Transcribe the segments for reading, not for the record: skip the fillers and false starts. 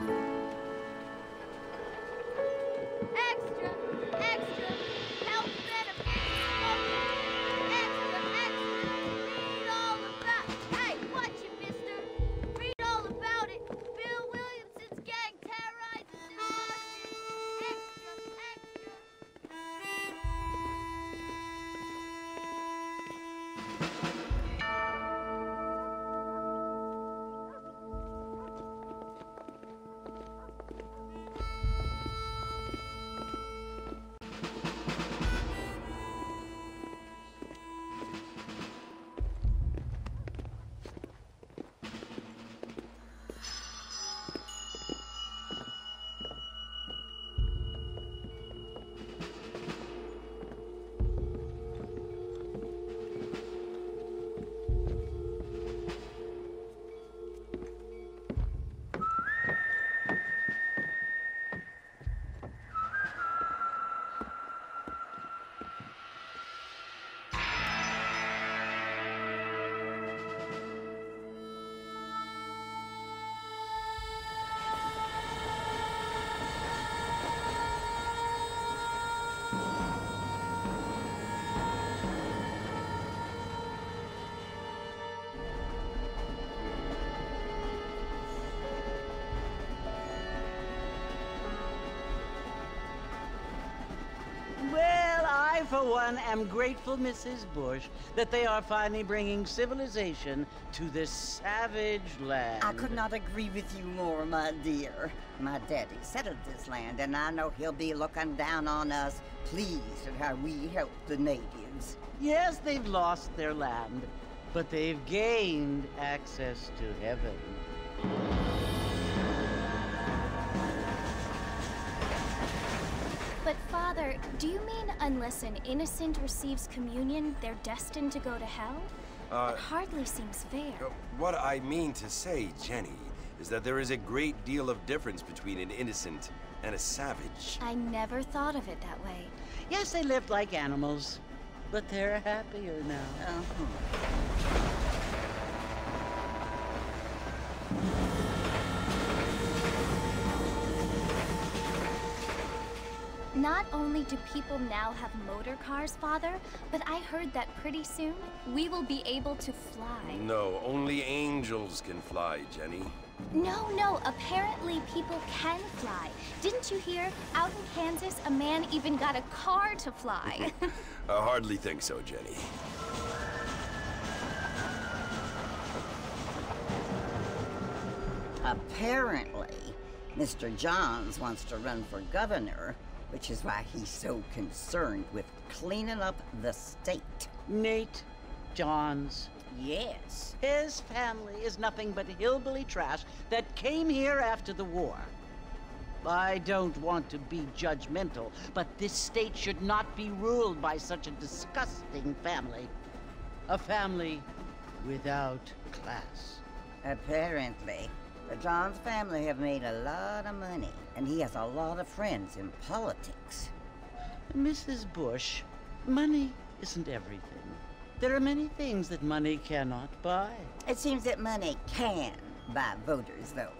Extra, extra, health benefits. Extra, extra, read all about. Hey, watch it, mister. Read all about it. Bill Williamson's gang terrorizes Washington. Extra, extra. Well, I, for one, am grateful, Mrs. Bush, that they are finally bringing civilization to this savage land. I could not agree with you more, my dear. My daddy settled this land, and I know he'll be looking down on us, pleased at how we help the natives. Yes, they've lost their land, but they've gained access to heaven. But Father, do you mean unless an innocent receives communion, they're destined to go to hell? That hardly seems fair. What I mean to say, Jenny, is that there is a great deal of difference between an innocent and a savage. I never thought of it that way. Yes, they lived like animals, but they're happier now. Not only do people now have motor cars, Father, but I heard that pretty soon we will be able to fly. No, only angels can fly, Jenny. No, apparently people can fly. Didn't you hear? Out in Kansas, a man even got a car to fly. I hardly think so, Jenny. Apparently, Mr. Johns wants to run for governor, which is why he's so concerned with cleaning up the state. Nate Johns. Yes. His family is nothing but hillbilly trash that came here after the war. I don't want to be judgmental, but this state should not be ruled by such a disgusting family. A family without class. Apparently. The Johns family have made a lot of money, and he has a lot of friends in politics. Mrs. Bush, money isn't everything. There are many things that money cannot buy. It seems that money can buy voters, though.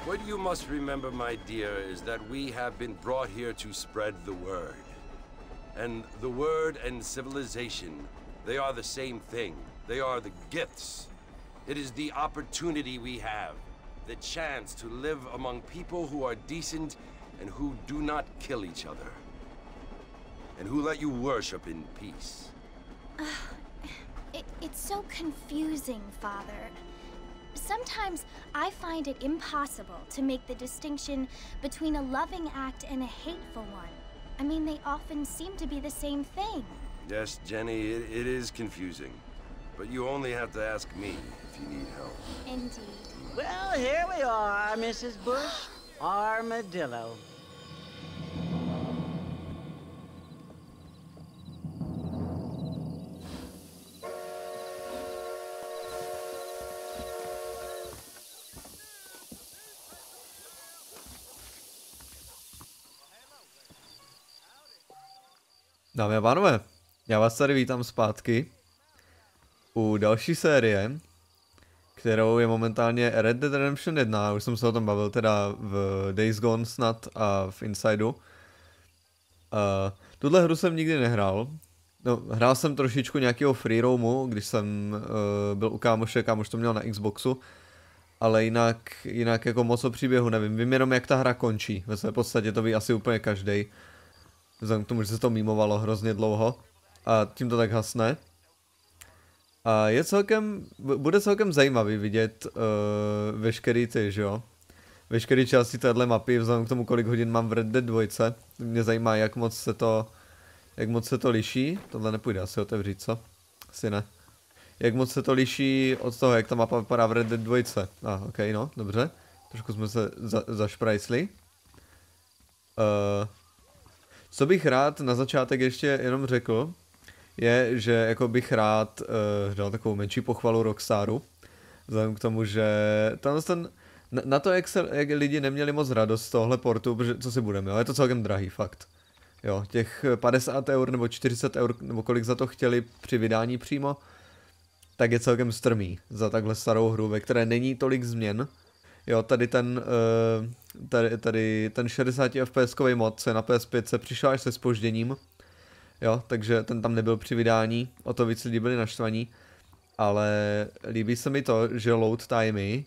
What you must remember, my dear, is that we have been brought here to spread the word. And the word and civilization, they are the same thing. They are the gifts. It is the opportunity we have, the chance to live among people who are decent and who do not kill each other, and who let you worship in peace. It's so confusing, Father. Sometimes I find it impossible to make the distinction between a loving act and a hateful one. I mean, they often seem to be the same thing. Yes, Jenny, it is confusing. But you only have to ask me if you need help. Indeed. Well, here we are, Mrs. Bush. Armadillo. Dámy a pánové, já vás tady vítám zpátky. u další série, kterou je momentálně Red Dead Redemption 1, už jsem se o tom bavil teda v Days Gone snad a v Insideu. Tuhle hru jsem nikdy nehrál. No, hrál jsem trošičku nějakého free roamu, když jsem byl u kámoše, kámoš to měl na Xboxu. Ale jinak jako moc o příběhu nevím. Vím jenom, jak ta hra končí. Ve své podstatě to ví asi úplně každej. Vzhledem k tomu, že se to mímovalo hrozně dlouho. A tím to tak hasne. A bude celkem zajímavý vidět veškerý ty, že jo? Veškerý části téhle mapy, vzhledem k tomu, kolik hodin mám v Red Dead 2. Mě zajímá, jak moc se to liší. Tohle nepůjde asi otevřít, co? Asi ne. Jak moc se to liší od toho, jak ta mapa vypadá v Red Dead 2. Ok, no, dobře. Trošku jsme se zašprajsli. Co bych rád na začátek ještě jenom řekl, je, že jako bych rád dal takovou menší pochvalu Rockstaru. Vzhledem k tomu, že na to, jak lidi neměli moc radost z tohle portu, protože co si budeme, jo, je to celkem drahý, fakt. Jo, těch 50 eur nebo 40 eur, nebo kolik za to chtěli při vydání přímo, tak je celkem strmý za takhle starou hru, ve které není tolik změn. Jo, tady ten 60 fps-kový mod se na PS5 se přišel až se zpožděním. Jo, takže ten tam nebyl při vydání, o to víc lidi byli naštvaní. Ale líbí se mi to, že load timey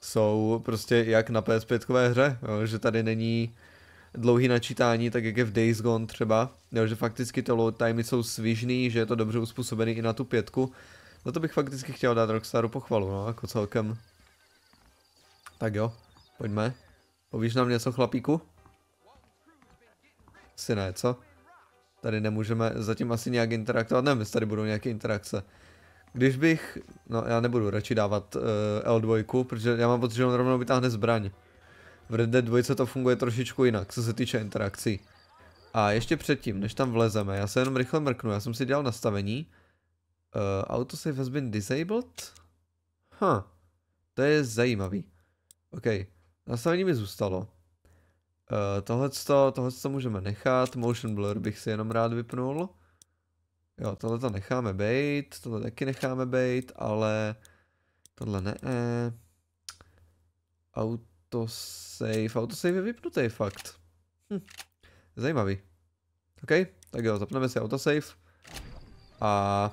jsou prostě jak na PS5-kové hře, jo, že tady není dlouhý načítání, tak jak je v Days Gone třeba, jo, že fakticky to load timey jsou svižný, že je to dobře uspůsobený i na tu 5. Za to bych fakticky chtěl dát Rockstaru pochvalu, no, jako celkem. Tak jo, pojďme. Povíš nám něco, chlapíku? Asi ne, co? Tady nemůžeme zatím asi nějak interaktovat, nevím, jestli tady budou nějaké interakce. Když bych, no já nebudu radši dávat L2, protože já mám pocit, že on rovnou vytáhne zbraň. V Red Dead 2 to funguje trošičku jinak, co se týče interakcí. A ještě předtím, než tam vlezeme, já se jenom rychle mrknu, já jsem si dělal nastavení. Autosave has been disabled? To je zajímavý. OK, nastavení mi zůstalo. Tohle můžeme nechat, motion blur bych si jenom rád vypnul. Jo, tohle to necháme bejt, tohle taky necháme bejt, ale tohle ne. Autosave je vypnutý fakt. Zajímavý. OK, tak jo, zapneme si autosave. A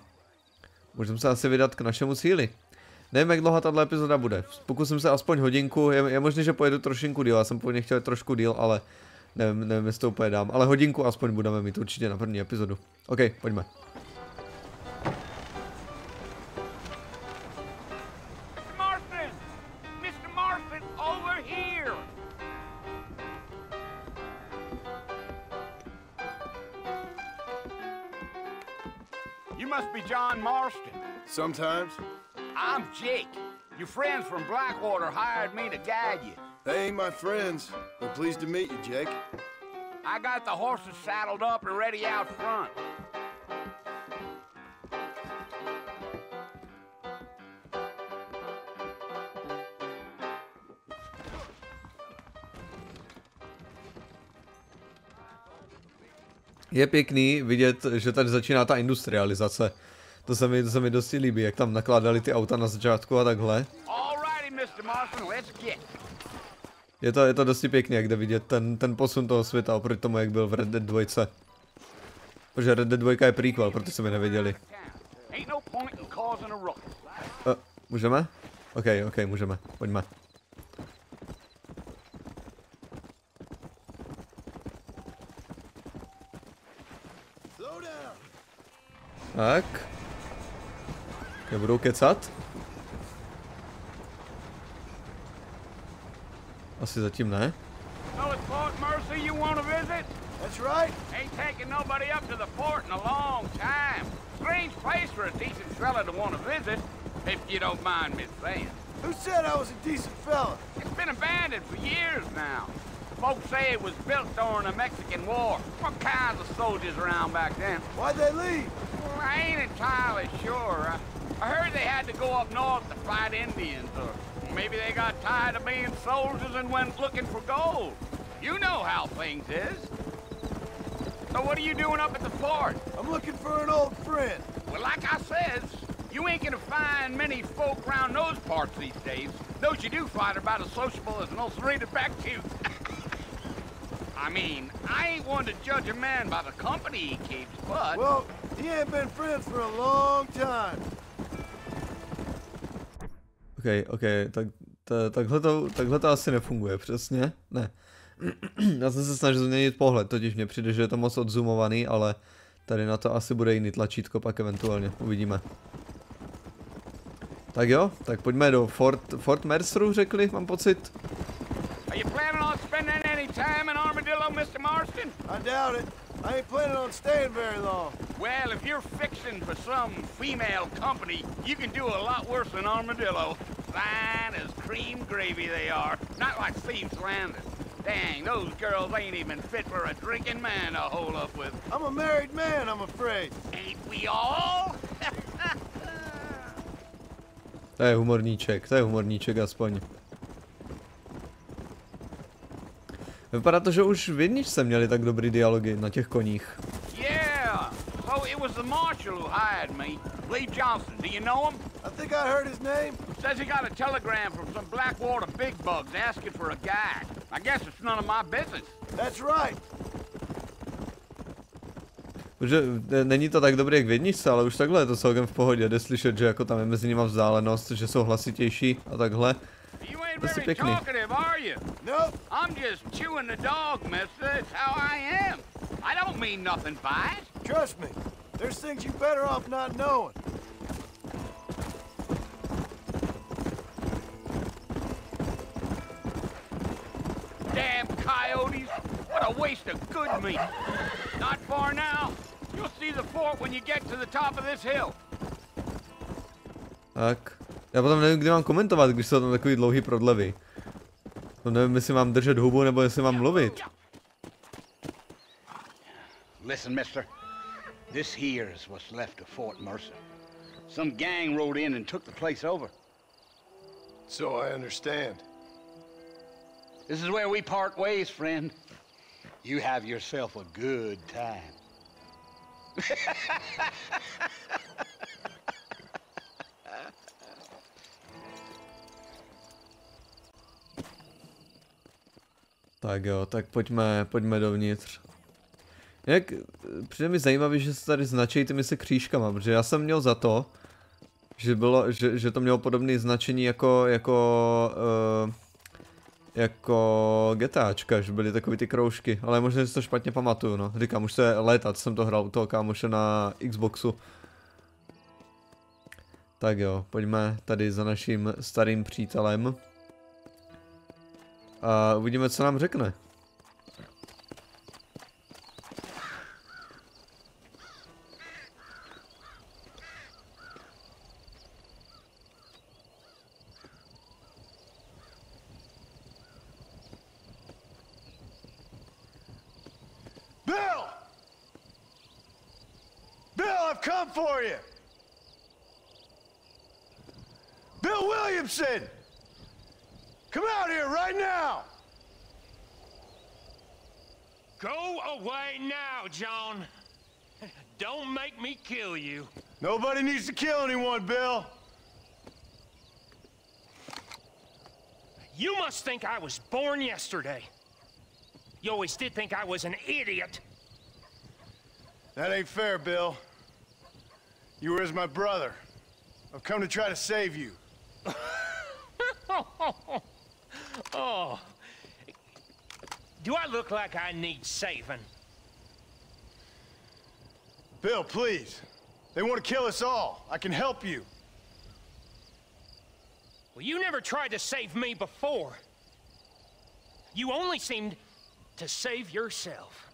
můžeme se asi vydat k našemu cíli. Nevím, jak dlouhá tato epizoda bude. Pokusím se aspoň hodinku, je možné, že pojedu trošinku díl, já jsem původně chtěl trošku díl, ale nevím, jestli to úplně dám. Ale hodinku aspoň budeme mít určitě na první epizodu. OK, pojďme. John Marston. Sometimes. I'm Jake. Your friends from Blackwater hired me to guide you. They ain't my friends, but pleased to meet you, Jake. I got the horses saddled up and ready out front. Je pěkný vidět, že tady začíná ta industrializace. To se mi dosti líbí, jak tam nakládali ty auta na začátku a takhle. Je to dosti pěkný, jak jde vidět ten posun toho světa oproti tomu, jak byl v Red Dead 2. Protože Red Dead 2 je prequel, protože jsme nevěděli. Můžeme? OK, můžeme. Pojďme. Tak. Nebudou kecat? Asi zatím ne. That's right. Ain't taken nobody up to the fort in a long time. Strange place for a decent fella to want to visit, if you don't mind me saying. Who said I was a decent fella? It's been abandoned for years now. Folks say it was built during the Mexican War. What kinds of soldiers around back then? Why'd they leave? Well, I ain't entirely sure. I heard they had to go up north to fight Indians, or maybe they got tired of being soldiers and went looking for gold. You know how things is. So what are you doing up at the fort? I'm looking for an old friend. Well, like I said, You ain't gonna find many folk around those parts these days. Those you do find are about as sociable as an ulcerated back tooth. I mean, I ain't one to judge a man by the company he keeps, but... Well, he ain't been friends for a long time. OK, tak takhle to asi nefunguje, přesně, ne. Já jsem se snažil změnit pohled, totiž mně přijde, že je to moc odzoomovaný, ale tady na to asi bude jiný tlačítko pak eventuálně, uvidíme. Tak jo, tak pojďme do Fort Merceru, řekli, mám pocit. Are you planning on spending any time in Armadillo, Mr. Marston? I doubt it. I ain't planning on staying very long. Well, if you're fixing for some female company, you can do a lot worse than Armadillo. Fine as cream gravy they are. Not like Thieves Landing. Dang, those girls ain't even fit for a drinking man to hold up with. I'm a married man, I'm afraid. Ain't we all? To je humorníček aspoň. Vypadá to, že už v jedničce měli tak dobrý dialogy na těch koních. Yeah, so it was the marshal who hired me. Lee Johnson, do you know him? I think I heard his name. Says he got a telegram from some Blackwater big bugs asking for a guy. I guess it's none of my business. That's right. Protože není to tak dobrý jak v jedničce, ale už takhle je to celkem v pohodě. Jde slyšet, že jako tam je mezi nimi vzdálenost, že jsou hlasitější a takhle. You ain't very talkative, are you? Nope. I'm just chewing the dog, mister. It's how I am. I don't mean nothing by it. Trust me. There's things you better off not knowing. Damn coyotes. What a waste of good meat. Not far now. You'll see the fort when you get to the top of this hill. Tak. Já potom nevím, kdy mám komentovat, když jsou tam takový dlouhý prodlevy. No nevím, jestli mám držet hubu, nebo jestli mám mluvit. Listen, mister. This here is what's left of Fort Mercer. Some gang rode in and took the place over. So I understand. This is where we part ways, friend. You have yourself a good time. Tak jo, tak pojďme dovnitř. Jak přijde mi zajímavý, že se tady značí ty mise křížkama, protože já jsem měl za to, že to mělo podobné značení jako GTAčka, že byly takový ty kroužky, ale možná si to špatně pamatuju, no. Říkám, už se létat, jsem to hrál u toho kámoše na Xboxu. Tak jo, pojďme tady za naším starým přítelem. A uvidíme, co nám řekne. Bill, I've come for you. Bill Williamson! Come out here right now! Go away now, John. Don't make me kill you. Nobody needs to kill anyone, Bill. You must think I was born yesterday. You always did think I was an idiot. That ain't fair, Bill. You were as my brother. I've come to try to save you. Oh. Do I look like I need saving? Bill, please. They want to kill us all. I can help you. Well, you never tried to save me before. You only seemed to save yourself.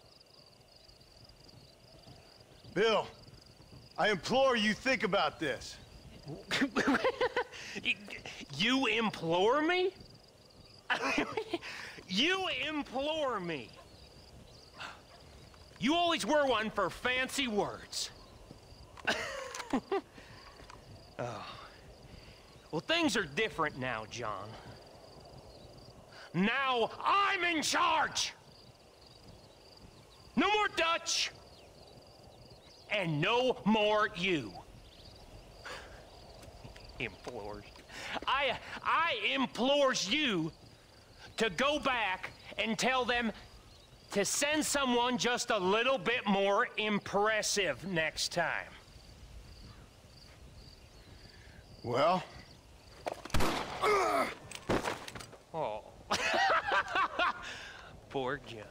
Bill, I implore you think about this. You implore me? You implore me. You always were one for fancy words. Oh. Well, things are different now, John. Now I'm in charge. No more Dutch. And no more you. Implores. I implores you to go back and tell them to send someone just a little bit more impressive next time. Well? Oh. Poor John.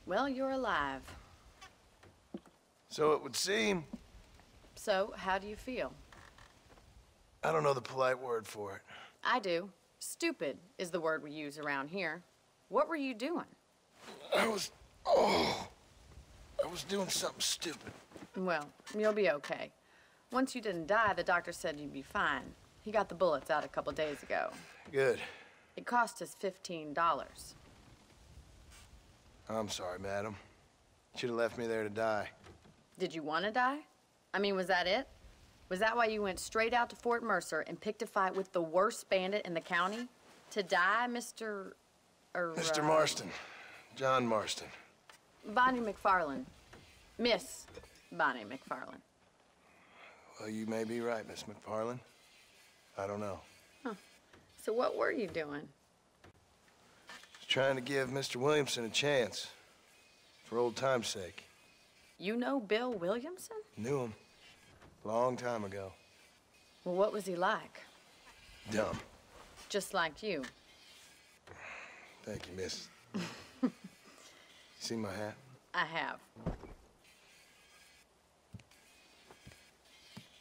Well, you're alive. So it would seem. So, how do you feel? I don't know the polite word for it. I do. Stupid is the word we use around here. What were you doing? I was doing something stupid. Well, you'll be okay. Once you didn't die, the doctor said you'd be fine. He got the bullets out a couple days ago. Good. It cost us $15. I'm sorry, madam. Should have left me there to die. Did you want to die? I mean, was that it? Was that why you went straight out to Fort Mercer and picked a fight with the worst bandit in the county? To die, Mr. Mr. Marston. John Marston. Bonnie McFarlane. Miss Bonnie McFarlane. Well, you may be right, Miss McFarlane. I don't know. Huh. So what were you doing? Trying to give Mr. Williamson a chance. For old time's sake. You know Bill Williamson? Knew him. Long time ago. Well, what was he like? Dumb. Just like you. Thank you, miss. You see my hat? I have.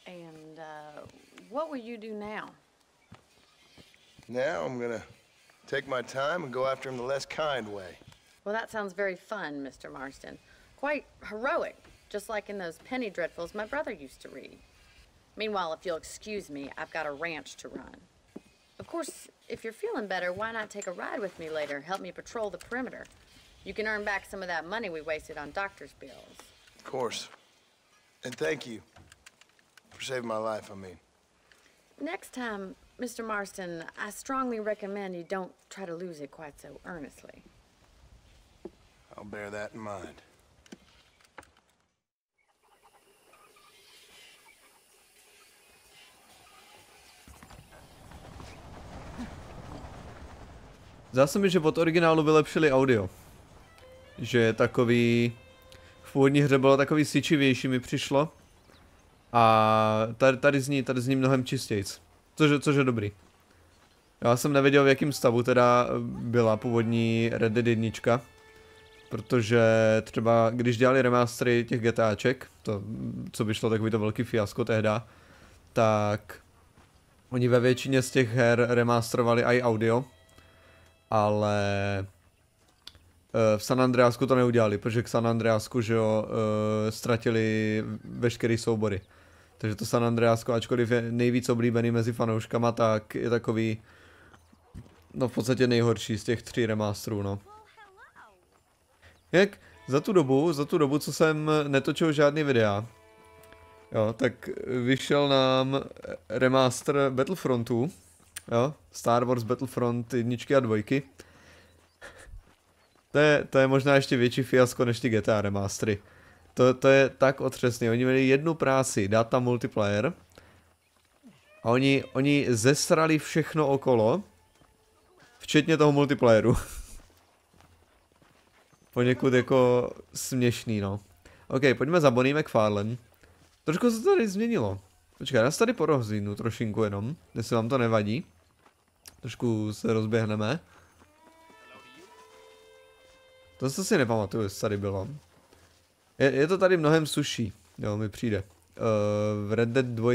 And, what will you do now? Now I'm gonna take my time and go after him the less kind way. Well, that sounds very fun, Mr. Marston. Quite heroic, just like in those penny dreadfuls my brother used to read. Meanwhile, if you'll excuse me, I've got a ranch to run. Of course, if you're feeling better, why not take a ride with me later? Help me patrol the perimeter. You can earn back some of that money we wasted on doctor's bills. Of course. And thank you for saving my life, I mean. Next time, Mr. Marston, I strongly recommend you don't try to lose it quite so earnestly. I'll bear that in mind. Zdá se mi, že od originálu vylepšili audio. Že je takový... V původní hře bylo takový syčivější, mi přišlo. A tady zní mnohem čistějc. Což je dobrý. Já jsem nevěděl, v jakém stavu teda byla původní Red Dead 1. Protože třeba když dělali remastery těch GTAček, to co by šlo takový to velký fiasko tehda, tak oni ve většině z těch her remasterovali i audio, ale v San Andreasku to neudělali, protože k San Andreasku, že jo, ztratili veškerý soubory. Takže to San Andreasko, ačkoliv je nejvíc oblíbený mezi fanouškama, tak je takový, no v podstatě nejhorší z těch 3 remasterů, no. Jak za tu dobu, co jsem netočil žádný videa, jo, tak vyšel nám remaster Battlefrontu, jo, Star Wars Battlefront 1 a 2. To je možná ještě větší fiasko než ty GTA remastery. To je tak otřesný. Oni měli jednu práci, dát tam multiplayer. A oni zesrali všechno okolo. Včetně toho multiplayeru. Poněkud jako směšný, no. OK, pojďme za Bonnie McFarlane. Trošku se to tady změnilo. Počkej, já se tady porozhlídnu trošinku jenom, jestli vám to nevadí. Trošku se rozběhneme. To si nepamatuju, jestli tady bylo. Je to tady mnohem suší, jo, mi přijde. V Red Dead 2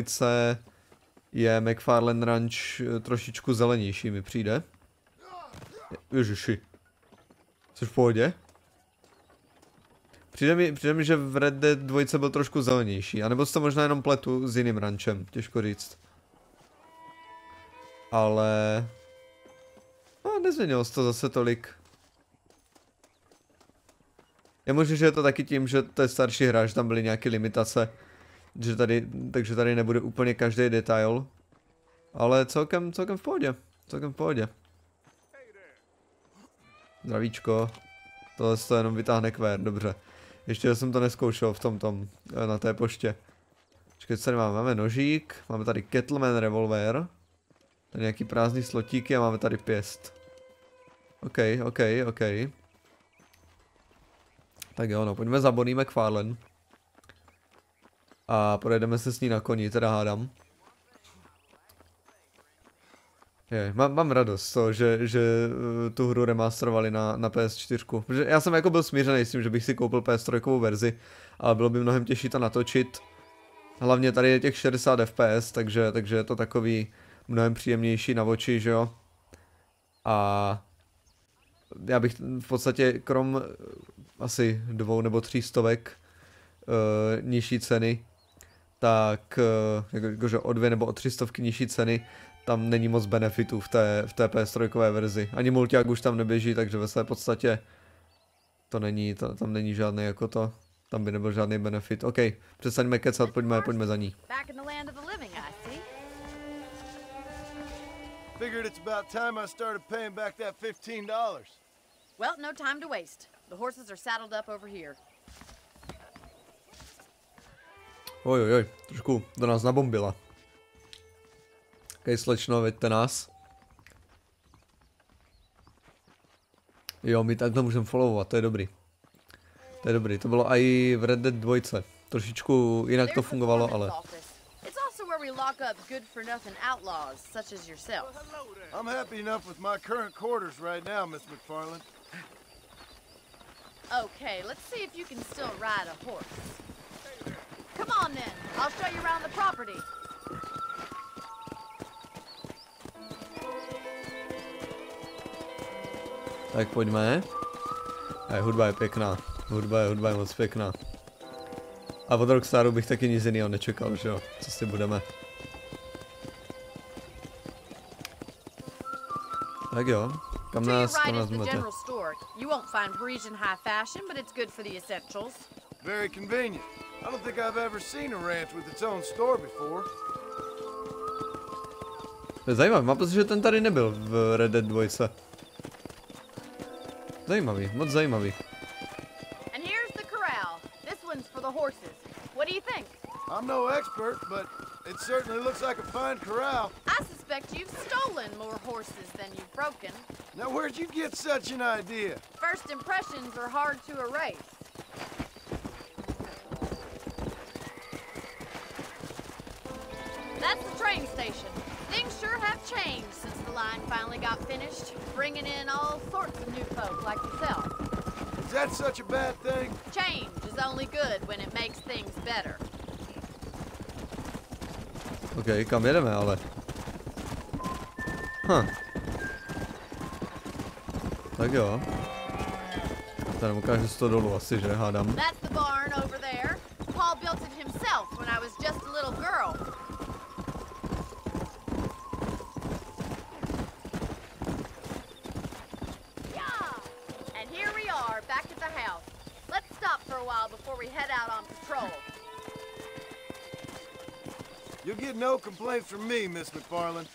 je McFarlane Ranch trošičku zelenější, mi přijde. Ježiši. Jsi v pohodě? Přijde mi, že v Red Dead 2 byl trošku zelenější, anebo se to možná jenom pletu s jiným ranchem, těžko říct. Ale... No, nezměnilo se to zase tolik. Je možné, že je to taky tím, že to je starší hra, že tam byly nějaké limitace. Že tady, takže tady nebude úplně každý detail. Ale celkem v pohodě. Celkem v pohodě. Zdravíčko. Tohle to jenom vytáhne kvér, dobře. Ještě jsem to neskoušel v tom na té poště. Počkej, co tady máme? Máme nožík, máme tady Kettleman revolver. Tady nějaký prázdný slotíky a máme tady pěst. OK. Tak jo, no, pojďme za Bonnie McFarlane. A projedeme se s ní na koni, teda hádám. Mám radost z toho, že tu hru remasterovali na PS4. Protože já jsem jako byl smířený s tím, že bych si koupil PS3 verzi, ale bylo by mnohem těžší to natočit. Hlavně tady je těch 60 FPS, takže je to takový mnohem příjemnější na oči, že jo. A já bych v podstatě krom asi 2 nebo 3 stovek nižší ceny, tak jakože o 2 nebo o 3 stovky nižší ceny, tam není moc benefitů v té PS3 verzi. Ani multiák už tam neběží, takže ve své podstatě to není, tam není žádný jako to, tam by nebyl žádný benefit. OK, přestaňme kecat, pojďme za ní. Figured it's about time I started paying back that $15. Well, no time to waste. The horses are saddled up over here. Oj, trošku do nás nabombila. OK, slečno, veďte nás. Jo, my takhle můžeme followovat, to je dobrý. To bylo i v Red Dead 2. Trošičku jinak to fungovalo, ale... We lock up good-for-nothing outlaws such as yourself. I'm happy enough with my current quarters right now, Miss McFarlane. Okay, let's see if you can still ride a horse. Come on then, I'll show you around the property. Tak pojďme. Hudba je pěkná. Hudba je moc pěkná. A od Rockstaru bych taky nic jiného nečekal, že jo? Co si budeme. Tak jo. Kam nás můžete? You won't find Parisian high fashion, but it's good for the essentials. Very convenient. I don't think I've ever seen a ranch with its own store before. To je zajímavý, mám pocit, že ten tady nebyl v Red Dead 2. Zajímavý, moc zajímavý. And here's the corral. This one's for the horses. What do you think? I'm no expert, but it certainly looks like a fine corral. I suspect you've stolen more horses than you've broken. Now where'd you get such an idea? First impressions are hard to erase. That's the train station. Things sure have changed since the line finally got finished, bringing in all sorts of new folk like yourself. Is that such a bad thing? Change is only good when it makes things better. OK, kam jedeme ale? Tak jo. Tady ukážu z toho dolů asi, že hádám. That's the barn over there. Paul built it himself when I was just a little girl. Yeah! And here we are, back at the house. Let's stop for a while before we head out on patrol. You'll get no complaints from me, Miss McFarlane.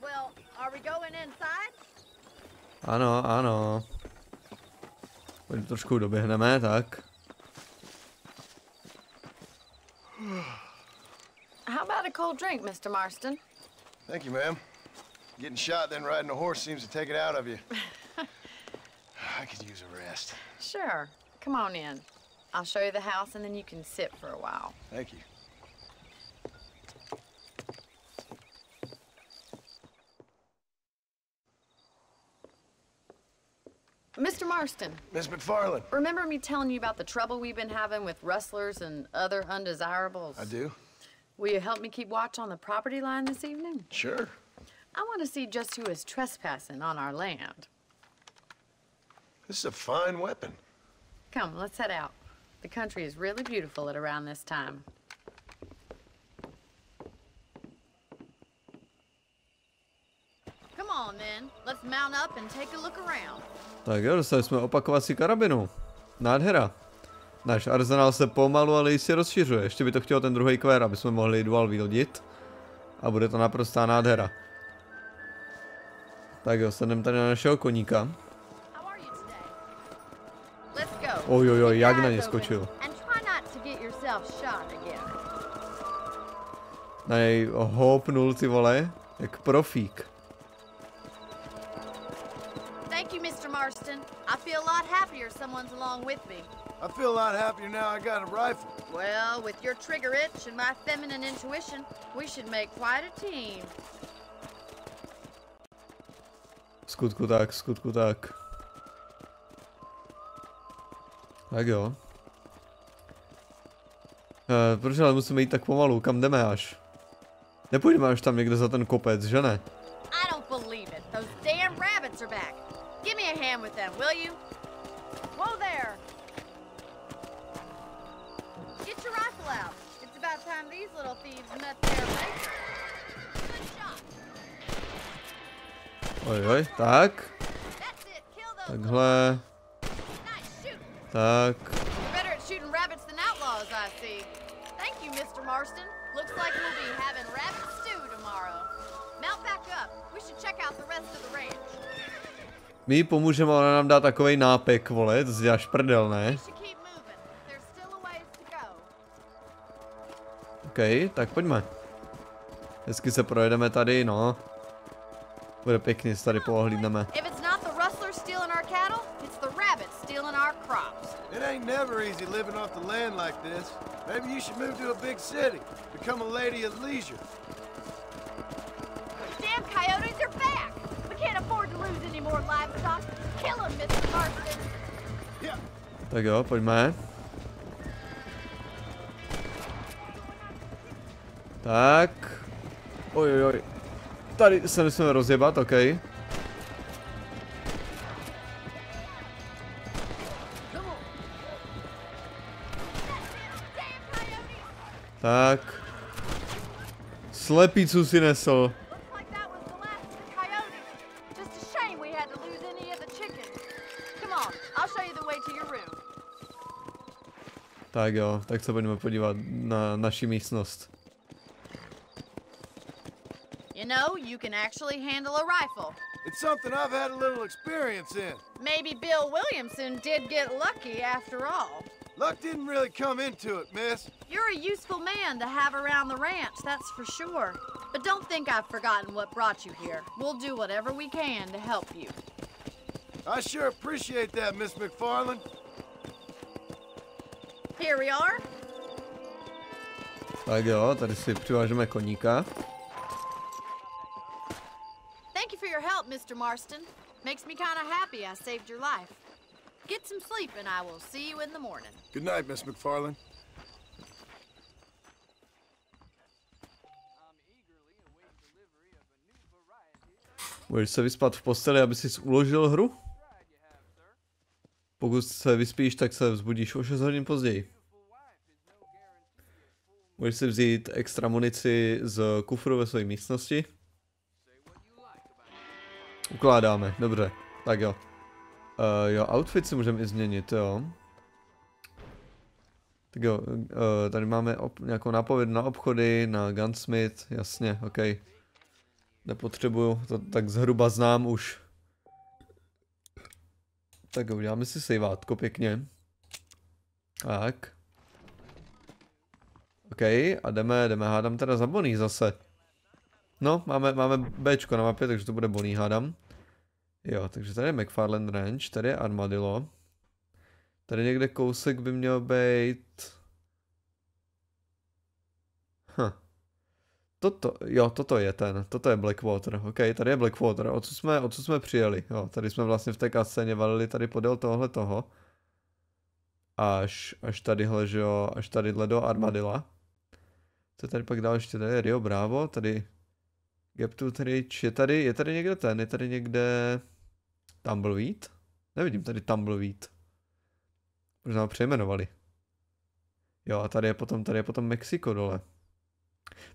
Well, are we going inside? Ano. Pojď trošku doběhneme, tak. How about a cold drink, Mr. Marston? Thank you, ma'am. Getting shot then riding a horse seems to take it out of you. I could use a rest. Sure. Come on in. I'll show you the house and then you can sit for a while. Thank you. Mr. Marston. Miss McFarland. Remember me telling you about the trouble we've been having with rustlers and other undesirables? I do. Will you help me keep watch on the property line this evening? Sure. I want to see just who is trespassing on our land. This is a fine weapon. Come, let's head out. The country is really beautiful at around this time. Come on, then. Let's mount up and take a look around. Tak jo, dostali jsme opakovací karabinu. Nádhera. Náš arzenál se pomalu, ale jistě rozšiřuje. Ještě by to chtělo ten druhý kvér, aby jsme mohli dual vylodit. A bude to naprostá nádhera. Tak jo, sedneme tady na našeho koníka. Ojojoj, jak na ně skočil. Na něj houpnul, ty vole, jak profík. Thank you, Mr. Marston. I feel a lot happier someone's along with me. I feel a lot happier now I got a rifle. Well, with your trigger itch and my feminine intuition, we should make quite a team. Skutku tak, skutku tak. Tak jo. Proč ale musíme jít tak pomalu, kam jdeme až? Nepůjdeme až tam někde za ten kopec, že ne? I don't believe it. Those damn rabbits are back. Give me a hand with them, will you? Whoa there. Get your rifle out. It's about time these little thieves met their maker. Good shot. Ojoj, tak. That's it. Kill those. Takhle. Nice shoot. Tak. You're better at shooting rabbits than outlaws, I see. Thank you, Mr. Marston. Looks like we'll be having rabbit stew tomorrow. Mount back up. We should check out the rest of the ranch. My jí pomůžeme, ona nám dá takovej nápek, vole, to děláš prdel, ne? OK, tak pojďme. Hezky se projedeme tady, no. Bude pěkný, se tady pohlídneme. It ain't never easy living off the land like this. Maybe you should move to a big city. Become a lady of leisure. Damn coyotes are back! We can't afford to lose any more livestock. Kill them, Mr. Marston! Yeah. Tak jo, pojďme. Tak. Ojojoj. Tady se musíme rozjebat, OK. Tak. Slepicu si nesl. Tak jo, tak se pojďme podívat na naši místnost. You know, you can actually handle a rifle. It's something I've had a little experience in. Maybe Bill Williamson did get lucky after all. Luck didn't really come into it, miss. You're a useful man to have around the ranch, that's for sure. But don't think I've forgotten what brought you here. We'll do whatever we can to help you. I sure appreciate that, Miss McFarland. Here we are. Tak jo, tady si přivážeme koníka. Thank you for your help, Mr. Marston. Makes me kind of happy I saved your life. Get some sleep and I will see you in the morning. Good night, Miss McFarland. Můžeš se vyspat v posteli, aby si uložil hru? Pokud se vyspíš, tak se vzbudíš o 6 hodin později. Můžeš si vzít extra munici z kufru ve své místnosti. Ukládáme, dobře, tak jo. Jo, outfit si můžeme i změnit, jo. Tak jo, tady máme nějakou nápověd na obchody, na gunsmith, jasně, OK. Nepotřebuju, to tak zhruba znám už. Tak jo, uděláme si sejvátko pěkně. Tak. OK, a jdeme hádám teda za Bonnie zase. No, máme Bčko na mapě, takže to bude Bonnie, hádám. Jo, takže tady je McFarland Ranch, tady je Armadillo. Tady někde kousek by měl být... Toto je ten, toto je Blackwater, ok, tady je Blackwater, odsud jsme přijeli, jo, tady jsme vlastně v té kascéně valili tady podél toho. Až tadyhle, že jo, až tadyhle do Armadilla. Co tady pak dál ještě, tady je Rio Bravo, tady Gap to Ridge, je tady někde ten, je tady někde Tumbleweed? Nevidím tady Tumbleweed. Možná ho přejmenovali. Jo, a tady je potom Mexiko dole.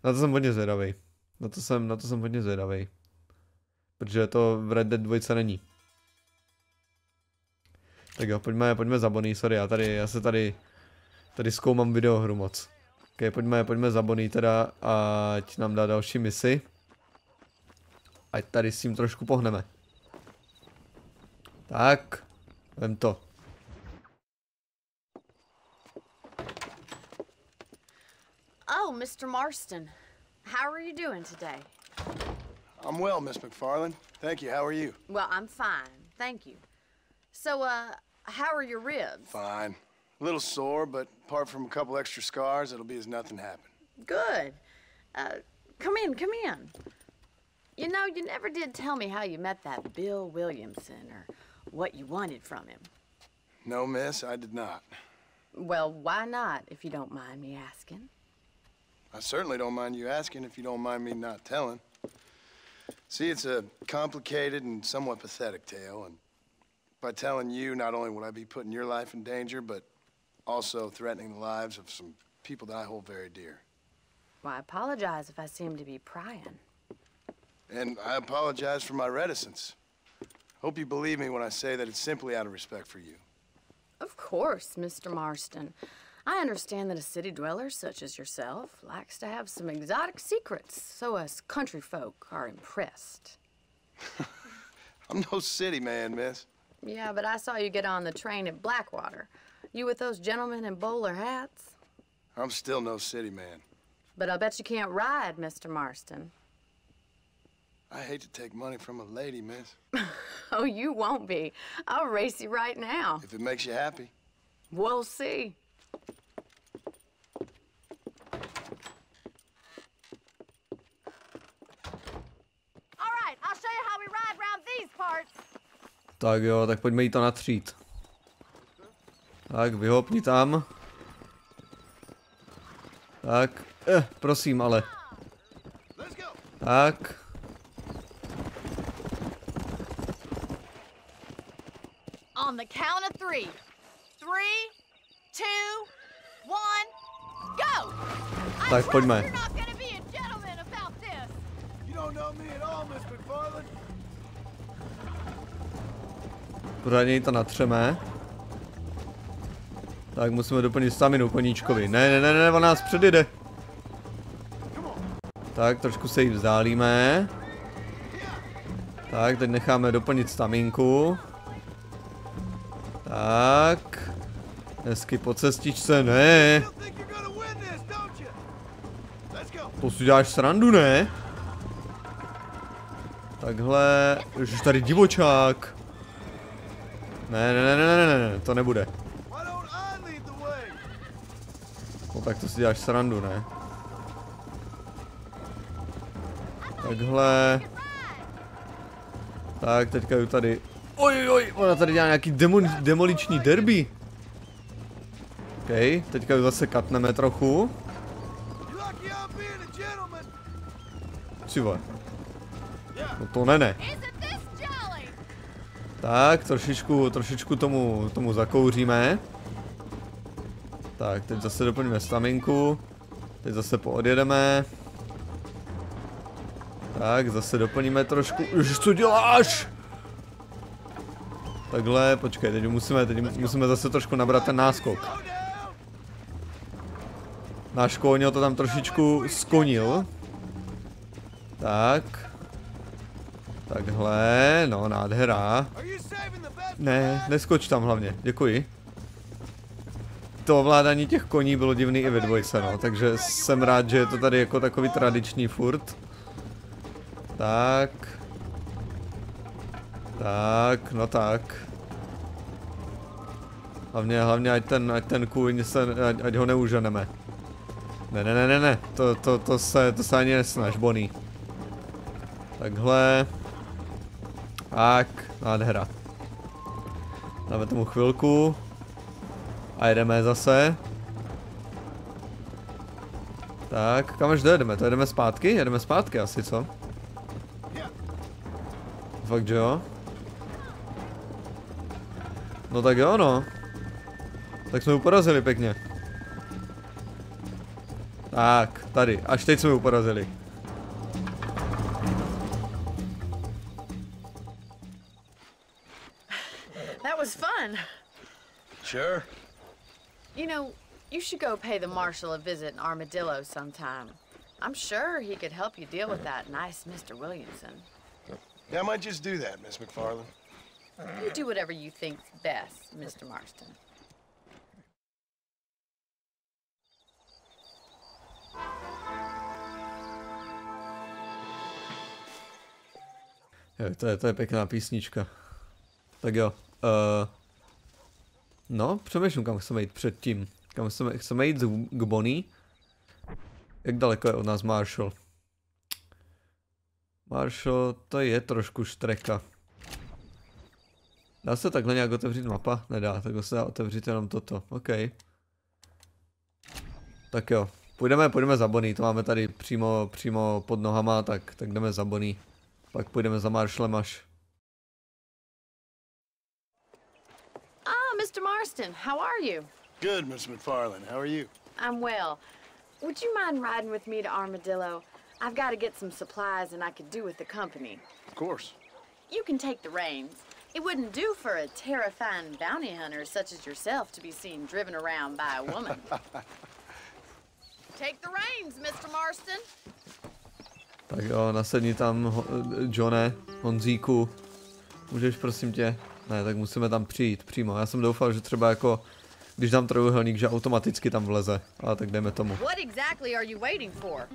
Na to jsem hodně zvědavej. Na to jsem hodně zvědavej. Protože to v Red Dead 2 není. Tak jo, pojďme za Bonnie, sorry, já se tady zkoumám videohru moc. Ok, pojďme za Bonnie teda, ať nám dá další misi. Ať tady s tím trošku pohneme. Tak, vem to. Oh, Mr. Marston. How are you doing today? I'm well, Miss McFarland. Thank you. How are you? Well, I'm fine, thank you. So, how are your ribs? Fine. A little sore, but apart from a couple extra scars, it'll be as nothing happened. Good. Come in. You know, you never did tell me how you met that Bill Williamson or what you wanted from him. No, miss, I did not. Well, why not, if you don't mind me asking? I certainly don't mind you asking if you don't mind me not telling. See, it's a complicated and somewhat pathetic tale, and by telling you, not only would I be putting your life in danger, but also threatening the lives of some people that I hold very dear. Well, I apologize if I seem to be prying. And I apologize for my reticence. Hope you believe me when I say that it's simply out of respect for you. Of course, Mr. Marston. I understand that a city dweller such as yourself likes to have some exotic secrets, so us country folk are impressed. I'm no city man, miss. Yeah, but I saw you get on the train at Blackwater. You with those gentlemen in bowler hats? I'm still no city man. But I'll bet you can't ride, Mr. Marston. I hate to take money from a lady, miss. Oh, you won't be. I'll race you right now. If it makes you happy. We'll see. All right, I'll show you how we ride round these parts. Tak jo, tak pojďme jí to natřít. Tak, vyhopni tam. Tak, prosím, ale. Tak. On the count of 3. 3, 2, 1, go! Tak, pojďme. You're not gonna be a gentleman about this. You don't know me at all, Miss McFarland. Pořádně jí to natřeme. Tak, musíme doplnit staminu koníčkovi. Ne, on nás předjede. Tak, trošku se jí vzdálíme. Tak, teď necháme doplnit staminku. Tak. Hezky po cestičce, ne. To si děláš srandu, ne? Takhle. Ježiš, tady divočák. Ne, to nebude. No tak to si děláš srandu, ne? Takhle. Tak, teďka ju tady. Oj, ona tady dělá nějaký demoliční derby. OK, teďka ju zase katneme trochu. Civo. No to ne. Tak, trošičku tomu zakouříme. Tak, teď zase doplníme staminku. Teď zase poodjedeme. Tak, zase doplníme trošku. Ježiš, co děláš? Takhle, počkej, teď musíme zase trošku nabrat ten náskok. Náš kůň to tam trošičku skonil. Tak. Takhle, no, nádhera. Ne, neskoč tam hlavně, děkuji. To ovládání těch koní bylo divný i ve 2, no, takže jsem rád, že je to tady jako takový tradiční furt. Tak. Tak, no tak. Hlavně ať ten kůň ať ho neuženeme. Ne, to se ani nesnaž, Bonnie. Takhle. Tak, nádhera. Dáme tomu chvilku. A jedeme zase. Tak, kam až dojedeme? To jedeme zpátky? Jedeme zpátky asi, co? Fakt, že jo? No tak jo, no. Tak jsme ho porazili pěkně. Tak, tady. Až teď jsme ho porazili. That was fun. Sure. You know, you should go pay the marshal a visit in Armadillo sometime. I'm sure he could help you deal with that nice Mr. Williamson. Yeah, I might just do that, Miss McFarland. You do whatever you think's best, Mr. Marston. To je pěkná písnička. Tak jo. No, přemýšlím, kam chceme jít předtím. Kam chceme jít k Bonnie. Jak daleko je od nás Marshall? Marshall, to je trošku štreka. Dá se takhle nějak otevřít mapa? Nedá, takhle se dá otevřít jenom toto. OK. Tak jo, půjdeme za Bonnie, to máme tady přímo pod nohama, tak jdeme za Bonnie. Pak půjdeme za Marshallem až. Mr. Marston, how are you? Good, Miss McFarland. How are you? I'm well. Would you mind riding with me to Armadillo? I've got to get some supplies and I could do with the company. Of course. You can take the reins. It wouldn't do for a terrifying bounty hunter such as yourself to be seen driven around by a woman. Take the reins, Mr. Marston. Tak jo, nasedni tam, Johne, Honzíku. Můžeš prosím tě? Ne, tak musíme tam přijít přímo. Já jsem doufal, že třeba jako, když dám trojúhelník, že automaticky tam vleze. Ale tak jdeme tomu. What exactly are you waiting for?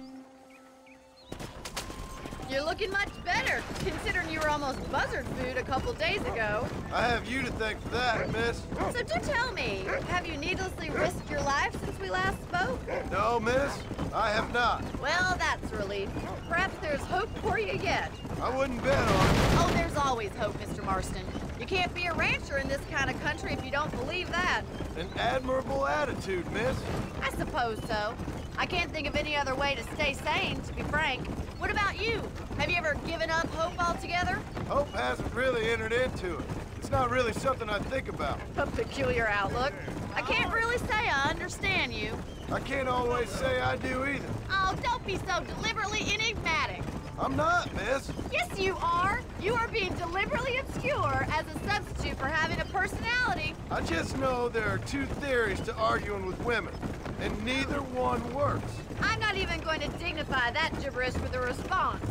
You're looking much better, considering you were almost buzzard food a couple days ago. I have you to thank for that, miss. So do tell me, have you needlessly risked your life since we last spoke? No, miss, I have not. Well, that's a relief. Perhaps there's hope for you yet. I wouldn't bet on it. Oh, there's always hope, Mr. Marston. You can't be a rancher in this kind of country if you don't believe that. An admirable attitude, miss. I suppose so. I can't think of any other way to stay sane, to be frank. What about you? Have you ever given up hope altogether? Hope hasn't really entered into it. It's not really something I think about. A peculiar outlook. I can't really say I understand you. I can't always say I do either. Oh, don't be so deliberately enigmatic. I'm not, miss. Yes, you are. You are being deliberately obscure as a substitute for having a personality. I just know there are two theories to arguing with women, and neither one works. I'm not even going to dignify that gibberish with a response.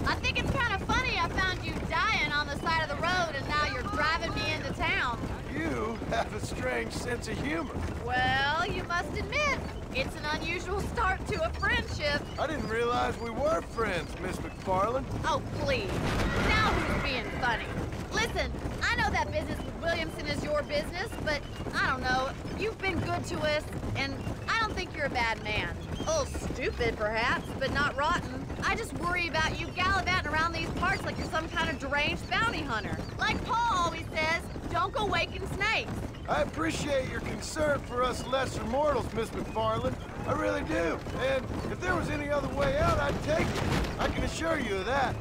I think it's kind of funny I found you dying on the side of the road and now you're driving me into town. You have a strange sense of humor. Well, you must admit, it's an unusual start to a friendship. I didn't realize we were friends, Miss McFarland. Oh, please. Now who's being funny? Listen, I know that business with Williamson is your business, but I don't know. You've been good to us, and I don't think you're a bad man. A little stupid, perhaps, but not rotten. I just worry about you gallivanting around these parts like you're some kind of deranged bounty hunter. Like Paul always says, don't go waking snakes. I appreciate your concern for us lesser mortals, Miss McFarland. I really do. And if there was any other way out, I'd take it. I can assure you of that.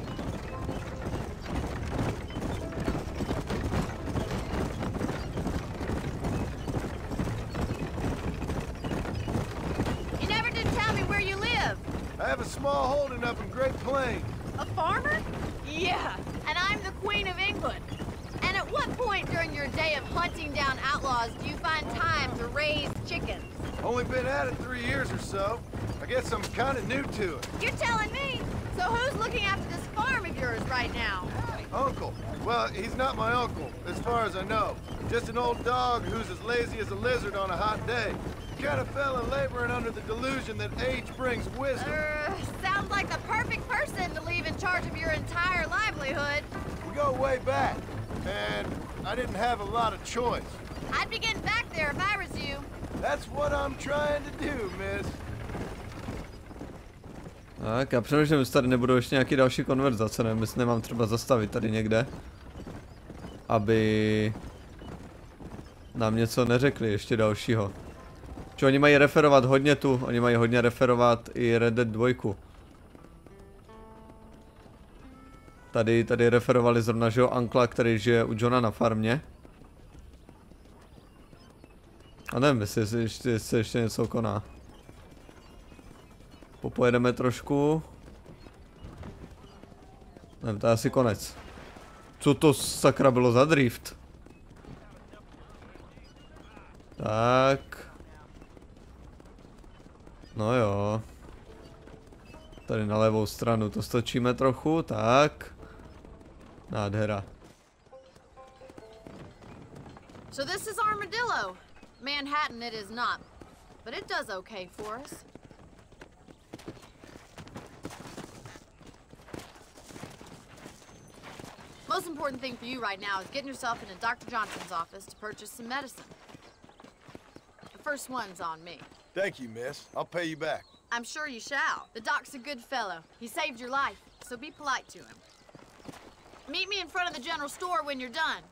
You never did tell me where you live. I have a small holding up in Great Plains. A farmer? Yeah, and I'm the Queen of England. And at what point during your day of hunting down outlaws do you find time to raise chickens? Only been at it 3 years or so. I guess I'm kind of new to it. You're telling me? So who's looking after this farm of yours right now? Uncle. Well, he's not my uncle, as far as I know. Just an old dog who's as lazy as a lizard on a hot day. kind of fella laboring under the delusion that age brings wisdom. Sounds like the perfect person to leave in charge of your entire livelihood. We go way back, and I didn't have a lot of choice. I'd be getting back there if I was you. That's what I'm trying to do, miss. Tak, já přemýšlím, jestli tady nebudou ještě nějaký další konverzace, nevím, jestli nemám třeba zastavit tady někde, aby nám něco neřekli ještě dalšího. Čo oni mají referovat hodně tu, oni mají hodně referovat i Red Dead 2. Tady referovali zrovna, že jo, Ankla, který žije u Johna na farmě. A nevím, jestli se ještě něco koná. Popojedeme trošku. Nevím, to je asi konec. Co to sakra bylo za drift? Tak. No jo. Tady na levou stranu to stočíme trochu, tak. Nádhera. So this is Armadillo. Manhattan it is not, but it does okay for us. Most important thing for you right now is getting yourself into Dr. Johnson's office to purchase some medicine. The first one's on me. Thank you, miss. I'll pay you back. I'm sure you shall. The doc's a good fellow. He saved your life, so be polite to him. Meet me in front of the general store when you're done.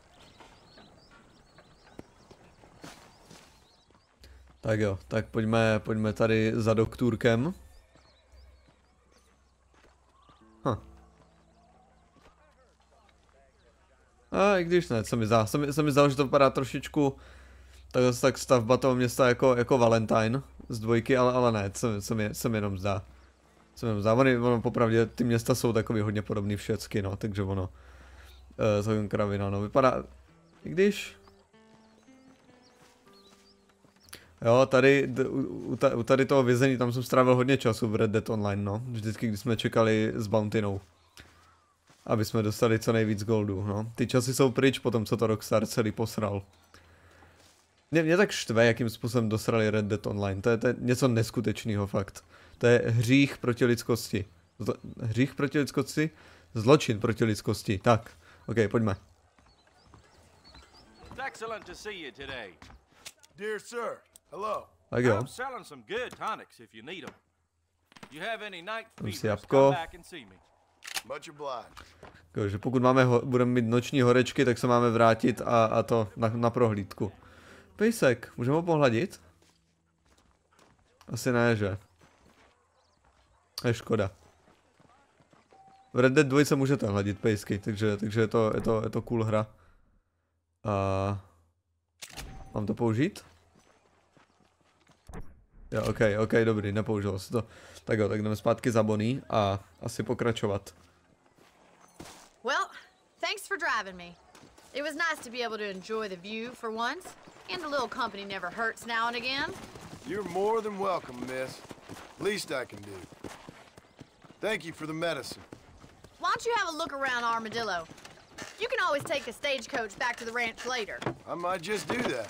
Tak jo, tak pojďme tady za doktůrkem. A i když ne, se mi zdalo, že to vypadá trošičku tak stavba toho města jako Valentine z 2, ale ne, se mi jenom zdá. Ono popravdě ty města jsou takový hodně podobný všecky, no, takže ono celkem kravina, no, vypadá, i když... Jo, u tady toho vězení, tam jsem strávil hodně času v Red Dead Online, no, vždycky, když jsme čekali s Bountynou. Aby jsme dostali co nejvíc goldu, no. Ty časy jsou pryč potom, co to Rockstar celý posral. Mě tak štve, jakým způsobem dosrali Red Dead Online. To je něco neskutečného, fakt. To je hřích proti lidskosti. Hřích proti lidskosti? Zločin proti lidskosti. Tak, ok, pojďme. Excellent to see you today. Dear sir, hello. Tak jo. I'm selling some good tonics if you need them. You have any night si fevers, jabko. come back and see me. Much obliged. Takže pokud budeme mít noční horečky, tak se máme vrátit a to na prohlídku. Pejsek, můžeme ho pohladit? Asi ne, že? Je škoda. V Red Dead 2 se můžete hladit pejsky, takže je to cool hra. Mám to použít? Jo, ok, dobrý, nepoužilo se to. Tak jo, tak jdeme zpátky za Bonnie a asi pokračovat. Well, thanks for driving me. It was nice to be able to enjoy the view for once, and a little company never hurts now and again. You're more than welcome, miss. Least I can do. Thank you for the medicine. Why don't you have a look around Armadillo? You can always take a stagecoach back to the ranch later. I might just do that.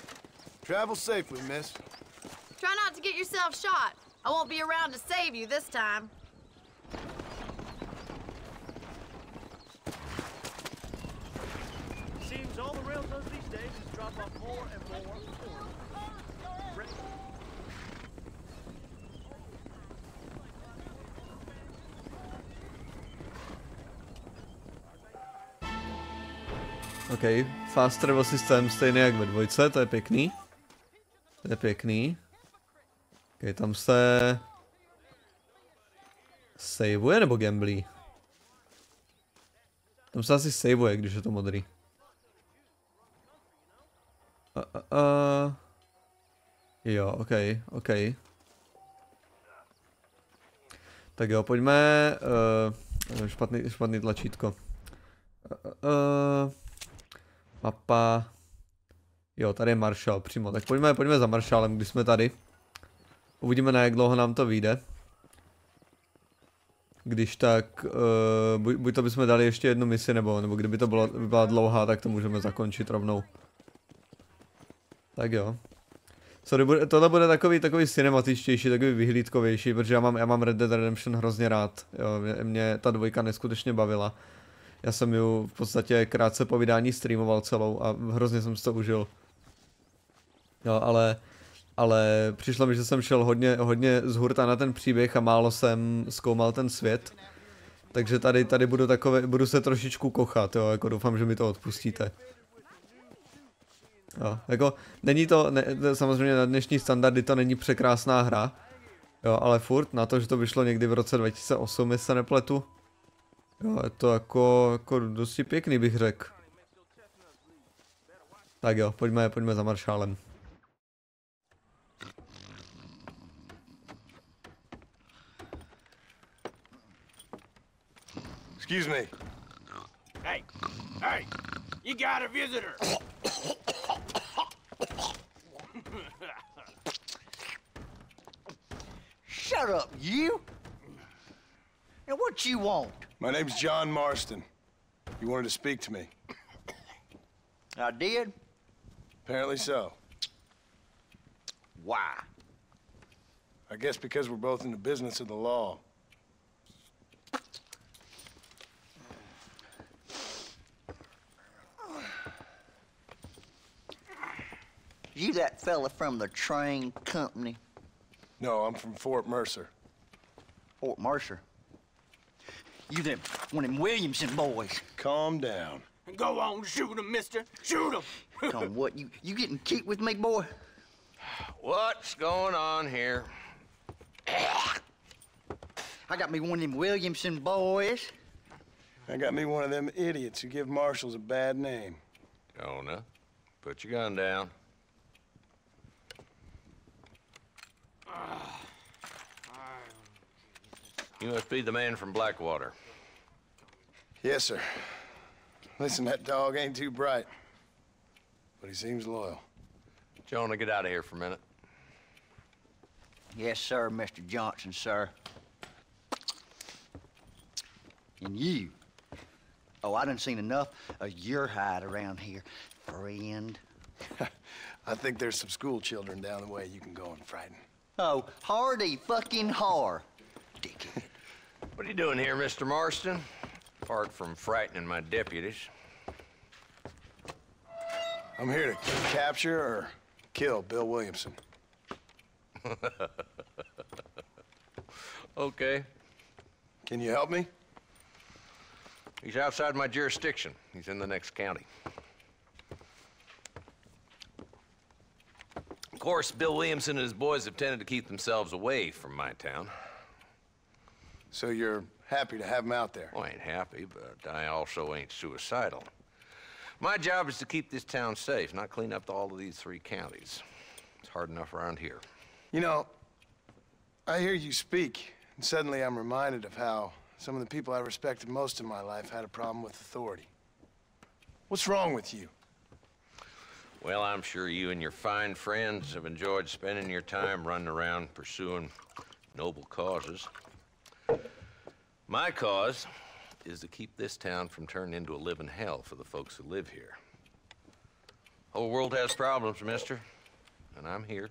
Travel safely, miss. Try not to get yourself shot. I won't be around to save you this time. Seems all the rail does these days is drop off more and more. OK, fast travel systém stejný jak ve 2, to je pěkný. OK, tam se... saveuje nebo gamblí? Tam se asi saveuje, když je to modrý. Jo, OK. Tak jo, pojďme... špatný tlačítko. Mapa... Jo, tady je Marshall přímo, tak pojďme za Marshallem, když jsme tady. Uvidíme, na jak dlouho nám to vyjde. Když tak, buď to bychom dali ještě jednu misi, nebo kdyby to byla dlouhá, tak to můžeme zakončit rovnou. Tak jo. Sorry, tohle bude takový cinematičtější, takový vyhlídkovější, protože já mám Red Dead Redemption hrozně rád. Jo, mě ta dvojka neskutečně bavila. Já jsem ji v podstatě krátce po vydání streamoval celou a hrozně jsem si to užil. Jo, ale přišlo mi, že jsem šel hodně z hurta na ten příběh a málo jsem zkoumal ten svět. Takže tady budu se trošičku kochat, jo, jako doufám, že mi to odpustíte. Jo, jako není to, samozřejmě na dnešní standardy to není překrásná hra. Jo, ale furt na to, že to vyšlo někdy v roce 2008, jestli se nepletu. Jo, je to jako dosti pěkný, bych řekl. Tak jo, pojďme za maršálem. Excuse me. Hey, you got a visitor. Shut up, you! Now what you want? My name's John Marston. You wanted to speak to me. I did? Apparently so. Why? I guess because we're both in the business of the law. You that fella from the train company? No, I'm from Fort Mercer. Fort Mercer? You them, one of them Williamson boys. Calm down. Go on, shoot him, mister. Shoot him. On what, you getting cute with me, boy? What's going on here? I got me one of them Williamson boys. I got me one of them idiots who give marshals a bad name. Jonah, put your gun down. You must be the man from Blackwater. Yes, sir. Listen, that dog ain't too bright, but he seems loyal. Jonah, get out of here for a minute. Yes, sir, Mr. Johnson, sir. And you. Oh, I done seen enough of your hide around here, friend. I think there's some school children down the way you can go and frighten. Oh, hardy fucking har. Dickhead. What are you doing here, Mr. Marston? Apart from frightening my deputies. I'm here to capture or kill Bill Williamson. Okay. Can you help me? He's outside my jurisdiction. He's in the next county. Of course, Bill Williamson and his boys have tended to keep themselves away from my town. So you're happy to have him out there? Well, I ain't happy, but I also ain't suicidal. My job is to keep this town safe, not clean up all of these 3 counties. It's hard enough around here. You know, I hear you speak, and suddenly I'm reminded of how some of the people I respected most in my life had a problem with authority. What's wrong with you? Well, I'm sure you and your fine friends have enjoyed spending your time running around pursuing noble causes. My cause is to keep this town from turning into a living hell for the folks who live here. Whole world has problems, mister, and I'm here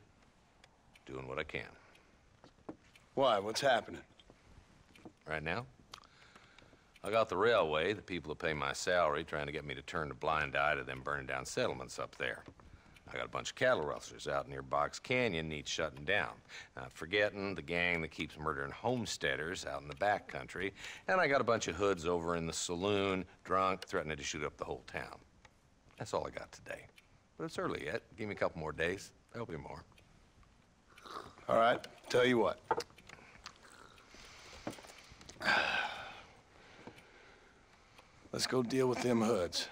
doing what I can. Why? What's happening? Right now, I got the railway, the people who pay my salary, trying to get me to turn a blind eye to them burning down settlements up there. I got a bunch of cattle rustlers out near Box Canyon needs shutting down. Not forgetting the gang that keeps murdering homesteaders out in the back country. And I got a bunch of hoods over in the saloon, drunk, threatening to shoot up the whole town. That's all I got today. But it's early yet. Give me a couple more days. There'll be more. All right, tell you what. Let's go deal with them hoods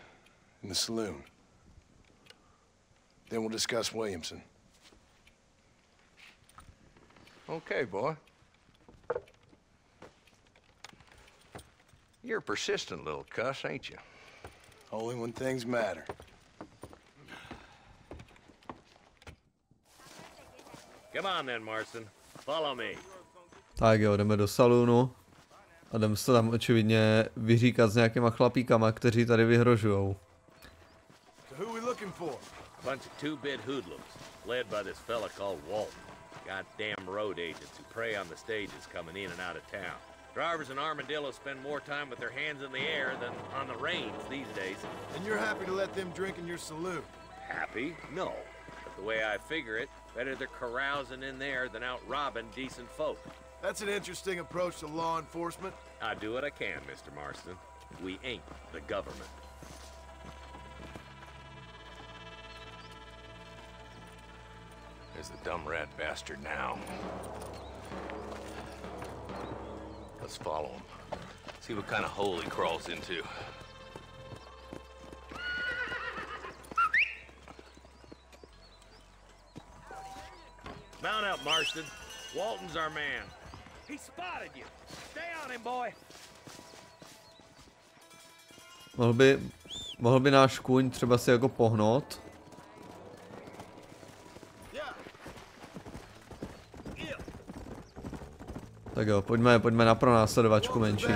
in the saloon. Then we'll discuss Williamson. Okay, boy. You're a persistent little cuss, ain't you? Only when things matter. Come on then, Marston. Follow me. Tak jo, jdeme do salonu. A jdeme se tam očividně vyříkat s nějakýma chlapíkama, kteří tady vyhrožujou. So who we looking for? Bunch of two-bit hoodlums, led by this fella called Walton. Goddamn road agents who prey on the stages coming in and out of town. Drivers in Armadillo spend more time with their hands in the air than on the reins these days. And you're happy to let them drink in your saloon? Happy? No. But the way I figure it, better they're carousing in there than out robbing decent folk. That's an interesting approach to law enforcement. I do what I can, Mr. Marston. We ain't the government. There's the dumb rat bastard now. Let's follow him. See what kind of hole he crawls into. Mount up, Marston. Walton's our man. He spotted you. Stay on him, boy. Mohl by náš kůň třeba si jako pohnout. Tak jo, pojďme na pronásledovačku menší.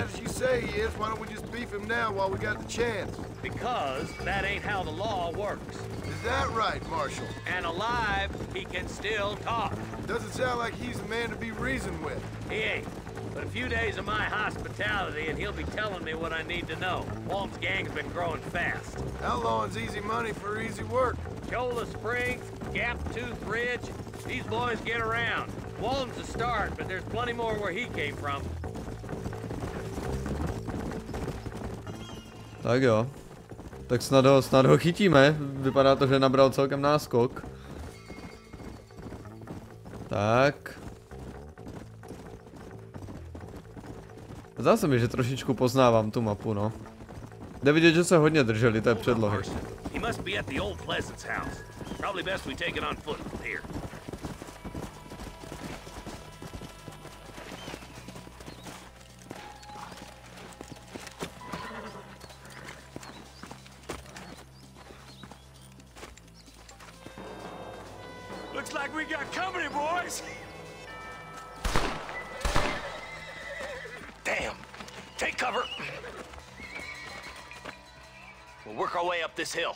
Because that ain't how the law works. Is that right, Marshal? And alive, he can still talk. Doesn't sound like he's a man to be reasoned with. He ain't. But a few days of my hospitality and he'll be telling me what I need to know. Walton's gang's been growing fast. Outlawing's easy money for easy work. Shoulder Springs, Gap Tooth Ridge, these boys get around. Walton's a start, but there's plenty more where he came from. Tak jo. Tak snad ho chytíme. Vypadá to, že nabral celkem náskok. Tak. Zdá se mi, že trošičku poznávám tu mapu, no. Jde vidět, že se hodně drželi té předlohy. He must be at the old Pleasance house. Probably best we take it on foot from here. Looks like we got company, boys. Damn! Take cover! We'll work our way up this hill.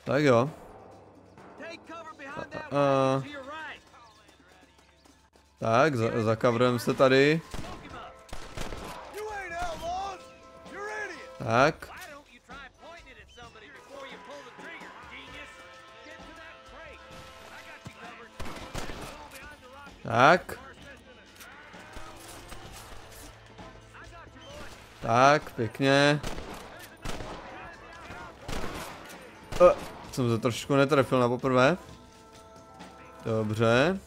Tak jo. Tak, zakavrujeme se tady. Tak. Tak. Tak, pěkně. Jsem se trošku netrefil na poprvé. Dobře.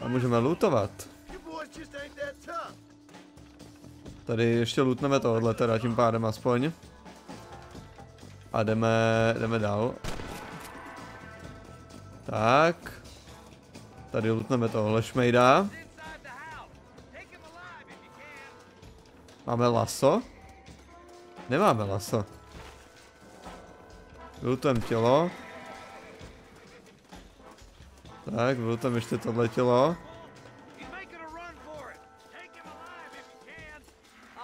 A můžeme lootovat. Tady ještě lootneme tohle teda tím pádem aspoň. A jdeme dál. Tak. Tady lootneme tohle šmejda. Máme laso? Nemáme laso. Lootujeme tělo. Tak, lootujeme ještě tohle tělo.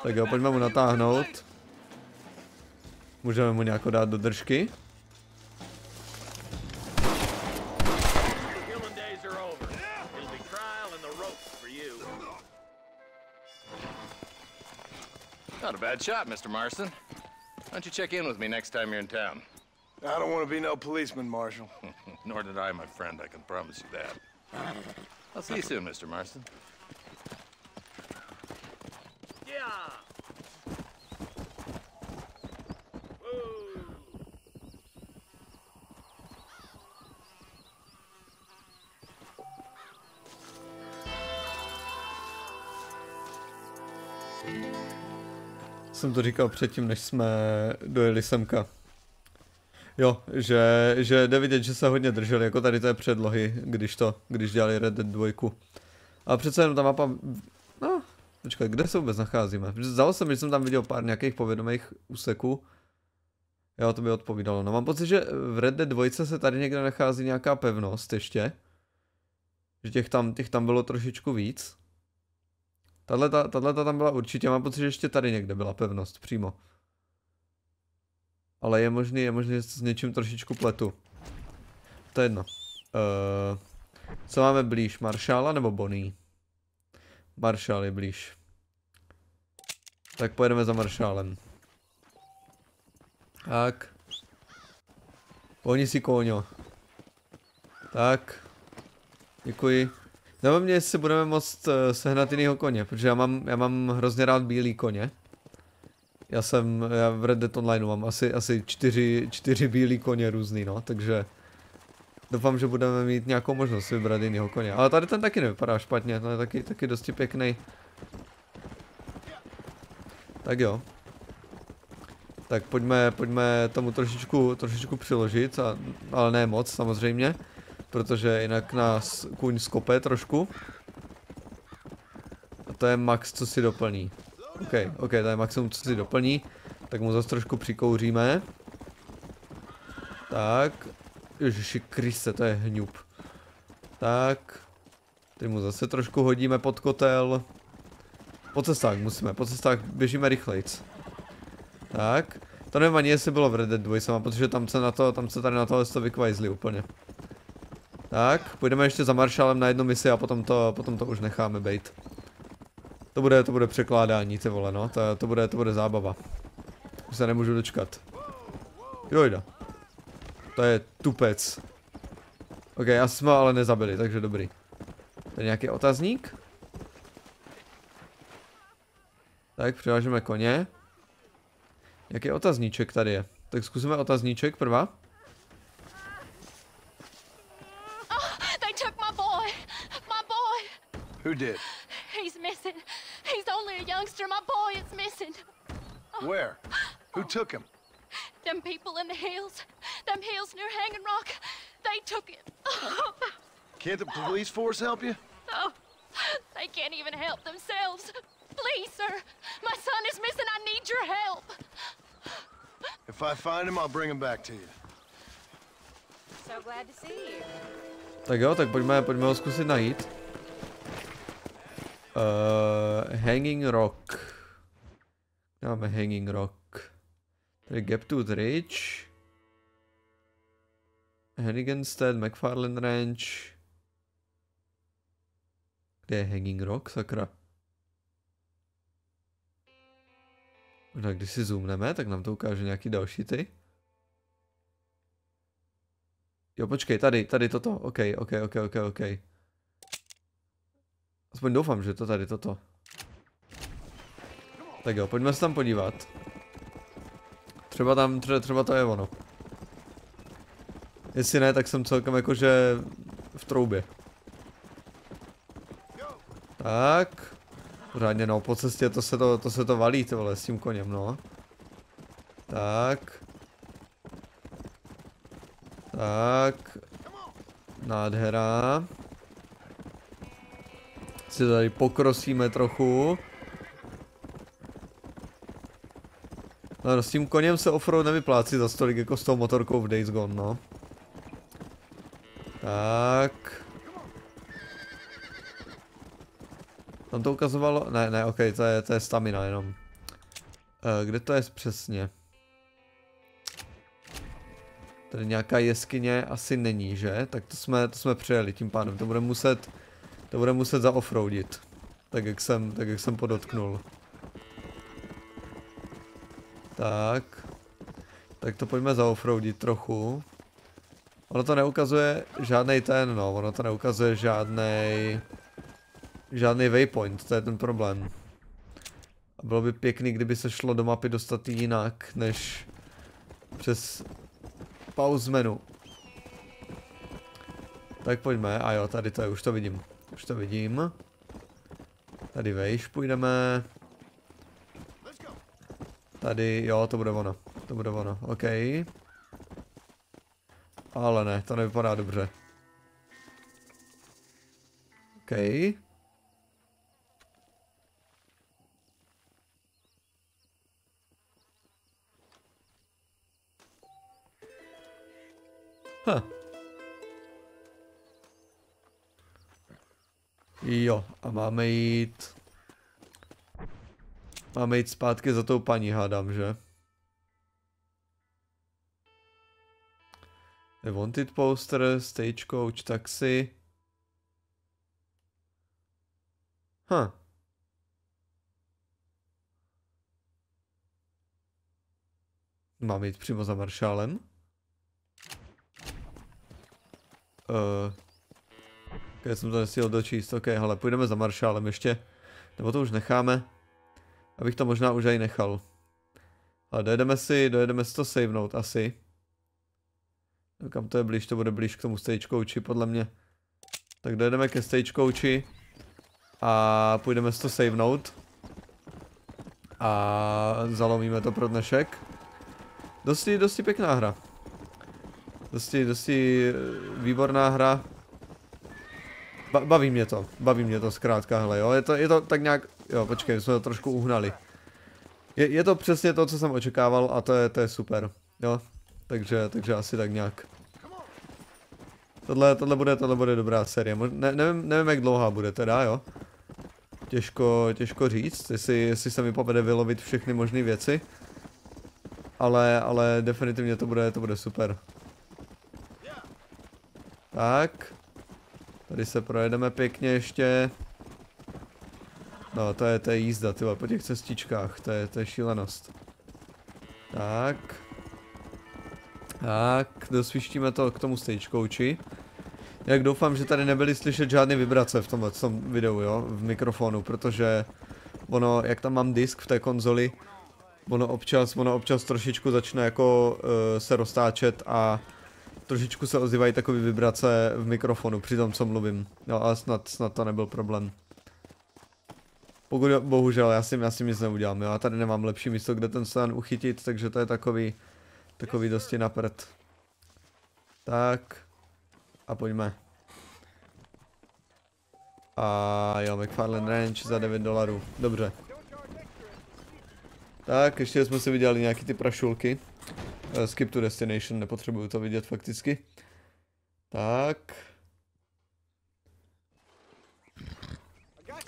Tak jo, pojďme mu natáhnout. Můžeme mu nějako dát do držky. Not a bad shot, Mr. Marston. Why don't you check in with me next time you're in town? I don't want to be no policeman, Marshal. Nor did I, my friend, I can promise you that. I'll see you soon, Mr. Marston. Yeah! Jsem to říkal předtím, než jsme dojeli semka. Jo, že jde vidět, že se hodně drželi, jako tady té předlohy, když dělali Red Dead 2. Ale přece jenom ta mapa, no, počkej, kde se vůbec nacházíme? Zdalo se mi, že jsem tam viděl pár nějakých povědomých úseků. Jo, to by odpovídalo. No mám pocit, že v Red Dead 2 se tady někde nachází nějaká pevnost ještě. Že těch tam bylo trošičku víc. Tahle tam byla určitě, mám pocit, že ještě tady někde byla pevnost přímo. Ale je možný, že s něčím trošičku pletu. To je jedno. Co máme blíž? Maršála nebo Bonnie? Maršál je blíž. Tak pojedeme za maršálem. Tak. Pohni si, kóňo. Tak. Děkuji. Nevím mě, jestli budeme moct sehnat jinýho koně, protože já mám hrozně rád bílý koně. Já v Red Dead Online mám asi 4 bílý koně různý, no, takže doufám, že budeme mít nějakou možnost vybrat jinýho koně. Ale tady ten taky nevypadá špatně, ten je taky dosti pěkný. Tak jo. Tak pojďme tomu trošičku přiložit, ale ne moc samozřejmě, protože jinak nás kůň skope trošku. A to je max, co si doplní. OK, to je maximum, co si doplní. Tak mu zase trošku přikouříme. Tak. Ježiši Kriste, to je hňup. Tak. Teď mu zase trošku hodíme pod kotel. Po cestách musíme, po cestách běžíme rychlejc. Tak. To nevím ani, jestli bylo v Red Dead 2, protože tam se tady na tohle vykvajzli úplně. Tak, půjdeme ještě za maršálem na jednu misi a potom to už necháme bejt. To bude překládání, ty vole, no, to bude zábava. Už se nemůžu dočkat. Jojda. To je tupec. OK, asi jsme ale nezabili, takže dobrý. To je nějaký otazník. Tak, přivážeme koně. Jaký otazníček tady je? Tak zkusíme otazníček prvá. They took my boy. My boy. Who did? He's missing. He's only a youngster. My boy is missing. Where? Who took him? Them people in the hills. Them hills near Hanging Rock. They took it. Can't the police force help you? Oh, they can't even help themselves. Please, sir. My son is missing. I need your help. If I find him, I'll bring him back to you. So glad to see you. Tak jo, tak pojďme ho zkusit najít. Hanging Rock. Máme Hanging Rock. Tady Gaptooth Ridge. Henniganstead, McFarland Ranch. Kde je Hanging Rock, sakra? Možná když si zoomneme, tak nám to ukáže nějaký další ty. Jo, počkej, tady toto, OK. Aspoň doufám, že to tady toto. Tak jo, pojďme se tam podívat. Třeba to je ono. Jestli ne, tak jsem celkem jakože v troubě. Tak. Pořádně no, po cestě to se to valí, ty vole, s tím koněm, no. Tak. Tak. Nádhera. Si tady pokrosíme trochu. No, s tím koněm se offroad nevyplácí za stolik jako s tou motorkou v Days Gone, no. Tak. Tam to ukazovalo, ne, OK, to je stamina jenom. Kde to je přesně? Tady nějaká jeskyně asi není, že? Tak to jsme přejeli tím pádem, to bude muset zaoffroadit. Tak jak jsem podotknul. Tak to pojďme zaoffroadit trochu. Ono to neukazuje žádnej ono to neukazuje žádnej waypoint, to je ten problém. A bylo by pěkný, kdyby se šlo do mapy dostat jinak, než přes pause menu. Tak pojďme, a jo, tady to je, už to vidím. Tady vejš půjdeme. Tady, jo, to bude ono, OK. Ale ne, to nevypadá dobře. OK. Jo, a máme jít zpátky za tou paní, hádám, že? The Wanted poster, Stagecoach, taxi. Mám jít přímo za maršálem. Já jsem to nestihl dočíst, ok, hele, půjdeme za maršálem ještě. Nebo to už necháme. Abych to možná už aj nechal. Ale dojedeme si to savenout asi. Kam to je blíž, to bude blíž k tomu stagecoachi podle mě. Tak dojedeme ke stagecoachi. A půjdeme si to savenout. A zalomíme to pro dnešek. Dosti pěkná hra. Dosti výborná hra. Baví mě to zkrátka, hele, jo, je to tak nějak, jo, počkej, jsme to trošku uhnali. Je to přesně to, co jsem očekával a to je super, jo, takže asi tak nějak. Tohle bude dobrá série, nevím jak dlouhá bude teda, jo. Těžko říct, jestli se mi povede vylovit všechny možné věci. Ale definitivně to bude super. Tak. Tady se projedeme pěkně ještě. No, to je jízda, tyhle, po těch cestičkách, to je šílenost. Tak. Dosvištíme to k tomu stagecoachi. Jak doufám, že tady nebyly slyšet žádné vibrace v tom videu, jo, v mikrofonu, protože ono, jak tam mám disk v té konzoli, ono občas trošičku začne jako se roztáčet a trošičku se ozývají takové vibrace v mikrofonu při tom, co mluvím. No ale snad to nebyl problém. Bohužel, já si nic neudělám, jo, já tady nemám lepší místo, kde ten stan uchytit, takže to je takový dosti na prd. Tak. A pojďme. A jo, McFarlane Ranch za $9. Dobře. Tak, ještě jsme si viděli nějaký ty prašulky. Skip to destination, nepotřebuju to vidět fakticky. Tak.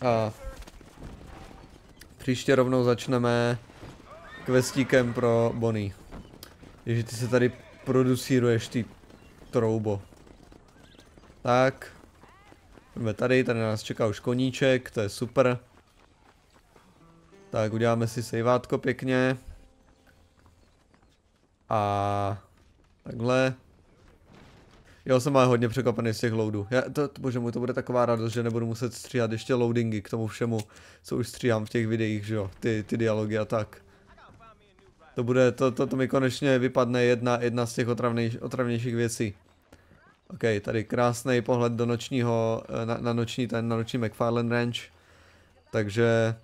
A příště rovnou začneme questíkem pro Bonnie. Ježi, ty se tady producíruješ, ty troubo. Tak. Jdeme tady nás čeká už koníček, to je super. Tak, uděláme si sejvátko pěkně. A takhle. Jo, jsem ale hodně překvapený z těch loadů. Bože můj, to bude taková radost, že nebudu muset stříhat ještě loadingy k tomu všemu, co už stříhám v těch videích, že jo, ty dialogy a tak. To mi konečně vypadne jedna z těch otravnějších věcí. Ok, tady krásný pohled do nočního, na noční McFarlane Ranch. Takže,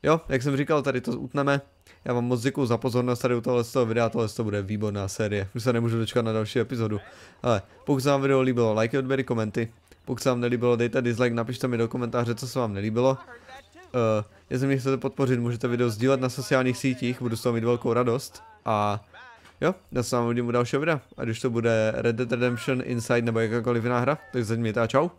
jo, jak jsem říkal, tady to utneme. Já vám moc děkuju za pozornost tady u tohle videa, tohle bude výborná série. Už se nemůžu dočkat na další epizodu. Ale pokud se vám video líbilo, like, odběry, komenty. Pokud se vám nelíbilo, dejte dislike, napište mi do komentáře, co se vám nelíbilo. Jestli mě chcete podpořit, můžete video sdílet na sociálních sítích, budu z toho mít velkou radost. A jo, já se vám uvidím u dalšího videa. A když to bude Red Dead Redemption, Inside nebo jakákoliv jiná hra, tak zatím mějte a čau.